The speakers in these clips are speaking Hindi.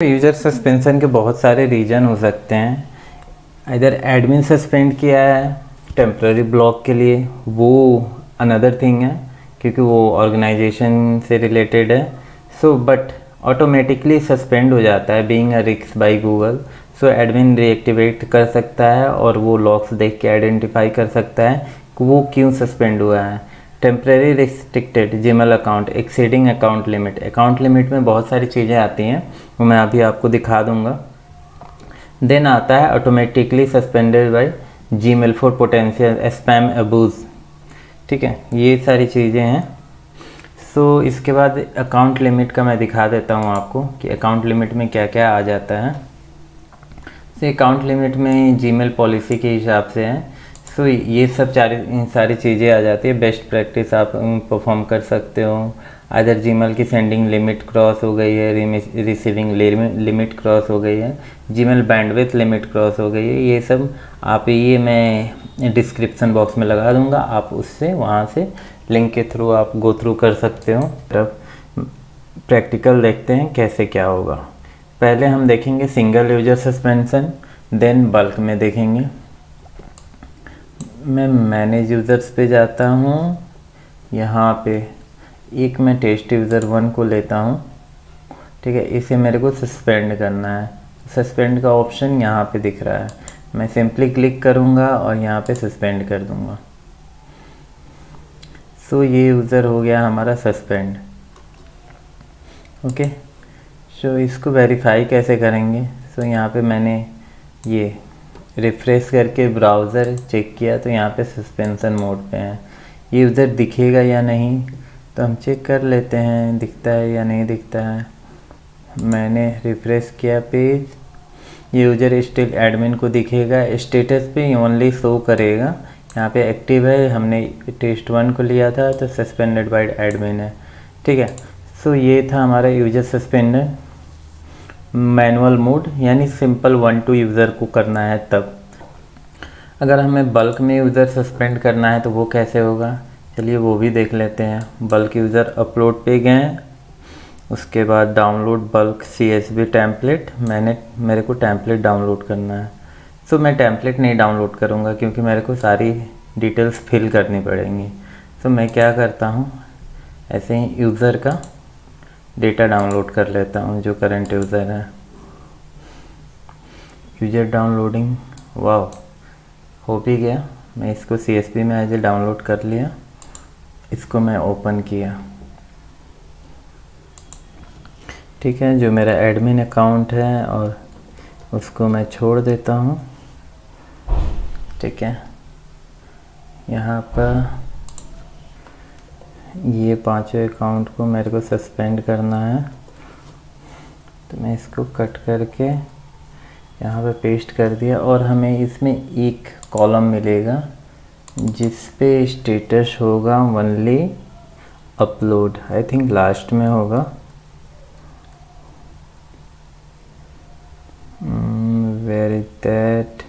यूज़र सस्पेंशन के बहुत सारे रीज़न हो सकते हैं। इधर एडमिन सस्पेंड किया है टेम्पररी ब्लॉक के लिए, वो अनदर थिंग है क्योंकि वो ऑर्गेनाइजेशन से रिलेटेड है। सो बट ऑटोमेटिकली सस्पेंड हो जाता है being a risk by Google. So admin reactivate कर सकता है और वो लॉग्स देख के आइडेंटिफाई कर सकता है कि वो क्यों सस्पेंड हुआ है। Temporary restricted Gmail account exceeding account limit में बहुत सारी चीज़ें आती हैं, वो मैं अभी आपको दिखा दूंगा। देन आता है automatically suspended by Gmail for potential spam abuse. ठीक है, ये सारी चीज़ें हैं। सो इसके बाद अकाउंट लिमिट का मैं दिखा देता हूँ आपको कि अकाउंट लिमिट में क्या क्या आ जाता है। सो अकाउंट लिमिट में जीमेल पॉलिसी के हिसाब से है। सो ये सब सारी चीज़ें आ जाती है। बेस्ट प्रैक्टिस आप परफॉर्म कर सकते हो। अदर जीमेल की सेंडिंग लिमिट क्रॉस हो गई है, रिसीविंग लिमिट क्रॉस हो गई है, जीमेल बैंडविड्थ लिमिट क्रॉस हो गई है। ये सब आप ये मैं डिस्क्रिप्शन बॉक्स में लगा दूंगा, आप उससे वहाँ से लिंक के थ्रू आप गो थ्रू कर सकते हो। तब प्रैक्टिकल देखते हैं कैसे क्या होगा। पहले हम देखेंगे single user suspension, then bulk में देखेंगे। मैं मैनेज यूज़र्स पे जाता हूँ, यहाँ पे एक मैं टेस्ट यूज़र 1 को लेता हूँ। ठीक है, इसे मेरे को सस्पेंड करना है। सस्पेंड का ऑप्शन यहाँ पे दिख रहा है, मैं सिंपली क्लिक करूँगा और यहाँ पे सस्पेंड कर दूँगा। सो ये यूज़र हो गया हमारा सस्पेंड। ओके, सो इसको वेरीफाई कैसे करेंगे। सो यहाँ पे मैंने ये रिफ़्रेश करके ब्राउज़र चेक किया तो यहाँ पे सस्पेंशन मोड पे है। ये यूज़र दिखेगा या नहीं तो हम चेक कर लेते हैं, दिखता है या नहीं दिखता है। मैंने रिफ़्रेश किया पेज, ये यूज़र स्टिल एडमिन को दिखेगा, स्टेटस पे ओनली शो करेगा। यहाँ पे एक्टिव है, हमने टेस्ट 1 को लिया था तो सस्पेंडेड बाय एडमिन है। ठीक है, सो ये था हमारा यूज़र सस्पेंडेड। मैनुअल मोड यानी सिंपल 1 टू यूज़र को करना है तब। अगर हमें बल्क में यूज़र सस्पेंड करना है तो वो कैसे होगा, चलिए वो भी देख लेते हैं। बल्क यूज़र अपलोड पे गए, उसके बाद डाउनलोड बल्क CSV टेम्पलेट। मेरे को टेम्पलेट डाउनलोड करना है। सो मैं टेम्पलेट नहीं डाउनलोड करूँगा क्योंकि मेरे को सारी डिटेल्स फिल करनी पड़ेंगी। सो मैं क्या करता हूँ, ऐसे ही यूज़र का डेटा डाउनलोड कर लेता हूँ जो करंट यूज़र है। यूज़र डाउनलोडिंग, वाह, हो भी गया। मैं इसको CSV में एज ए डाउनलोड कर लिया, इसको मैं ओपन किया। ठीक है, जो मेरा एडमिन अकाउंट है और उसको मैं छोड़ देता हूँ। ठीक है, यहाँ पर ये 5 अकाउंट को मेरे को सस्पेंड करना है तो मैं इसको कट करके यहाँ पे पेस्ट कर दिया और हमें इसमें एक कॉलम मिलेगा जिस पे स्टेटस होगा only upload. I think last में होगा, where is that,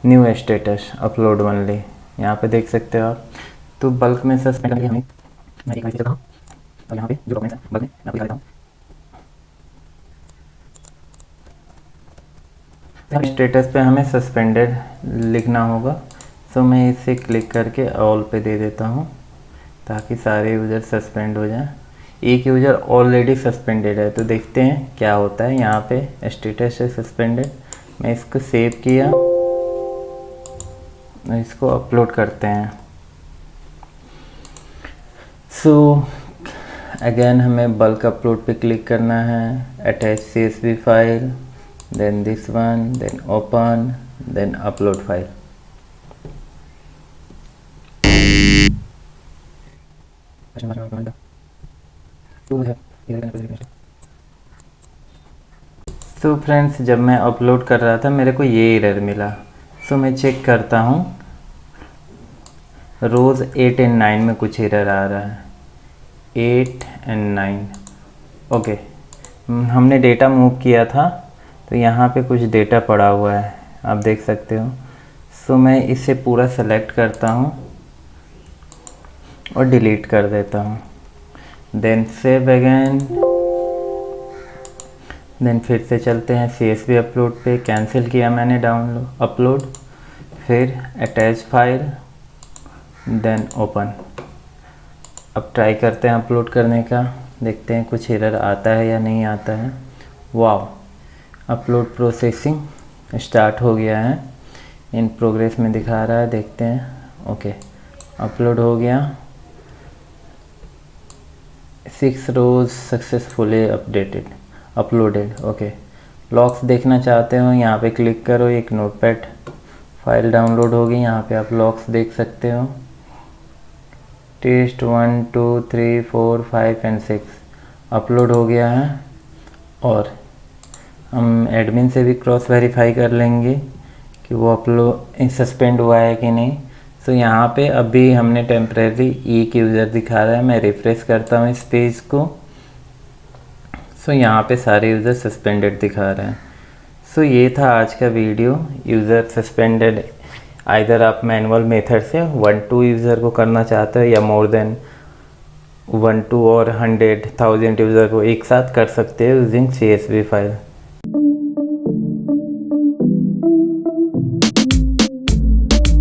new status upload only, यहाँ पे देख सकते हो आप। तो बल्क में सस्पेंड करके हमें मैं एक देता हूँ और यहाँ पे जो डॉक्यूमेंट्स है बल्क में मैं दिखा देता हूँ। स्टेटस पे हमें सस्पेंडेड लिखना होगा। सो मैं इसे क्लिक करके ऑल पे दे देता हूँ ताकि सारे यूज़र सस्पेंड हो जाएं। एक यूज़र ऑलरेडी सस्पेंडेड है तो देखते हैं क्या होता है। यहाँ पे स्टेटस है सस्पेंडेड, मैं इसको सेव किया, इसको अपलोड करते हैं। सो अगेन हमें बल्क अपलोड पे क्लिक करना है, attach CSV file, then this one, then open, then upload file. तो फ्रेंड्स, जब मैं अपलोड कर रहा था मेरे को ये एरर मिला। सो मैं चेक करता हूँ, रोज़ 8 और 9 में कुछ एरर आ रहा है। 8 और 9, ओके। हमने डेटा मूव किया था तो यहाँ पे कुछ डेटा पड़ा हुआ है, आप देख सकते हो। सो मैं इसे पूरा सेलेक्ट करता हूँ और डिलीट कर देता हूँ, देन सेव अगेन। देन फिर से चलते हैं CSV अपलोड पे, कैंसिल किया मैंने डाउनलोड अपलोड, फिर अटैच फाइल, देन ओपन। अब ट्राई करते हैं अपलोड करने का, देखते हैं कुछ एरर आता है या नहीं आता है। वाव, अपलोड प्रोसेसिंग स्टार्ट हो गया है, इन प्रोग्रेस में दिखा रहा है, देखते हैं। ओके, अपलोड हो गया, 6 रोज सक्सेसफुली अपलोडेड। ओके, लॉग्स देखना चाहते हो यहाँ पे क्लिक करो, एक नोटपैड फाइल डाउनलोड होगी, यहाँ पे आप लॉग्स देख सकते हो। टेस्ट 1 2 3 4 5 एंड 6 अपलोड हो गया है। और हम एडमिन से भी क्रॉस वेरीफाई कर लेंगे कि वो अपलोड सस्पेंड हुआ है कि नहीं। तो यहाँ पे अभी हमने टेम्परेरी एक यूज़र दिखा रहा है, मैं रिफ्रेश करता हूँ इस पेज को। सो यहाँ पे सारे यूज़र सस्पेंडेड दिखा रहे हैं। सो ये था आज का वीडियो, यूज़र सस्पेंडेड। आइदर आप मैनुअल मेथड से 1-2 यूज़र को करना चाहते हो या मोर देन 1-2 और 100,000 यूज़र को एक साथ कर सकते हो यूजिंग CSV फाइल।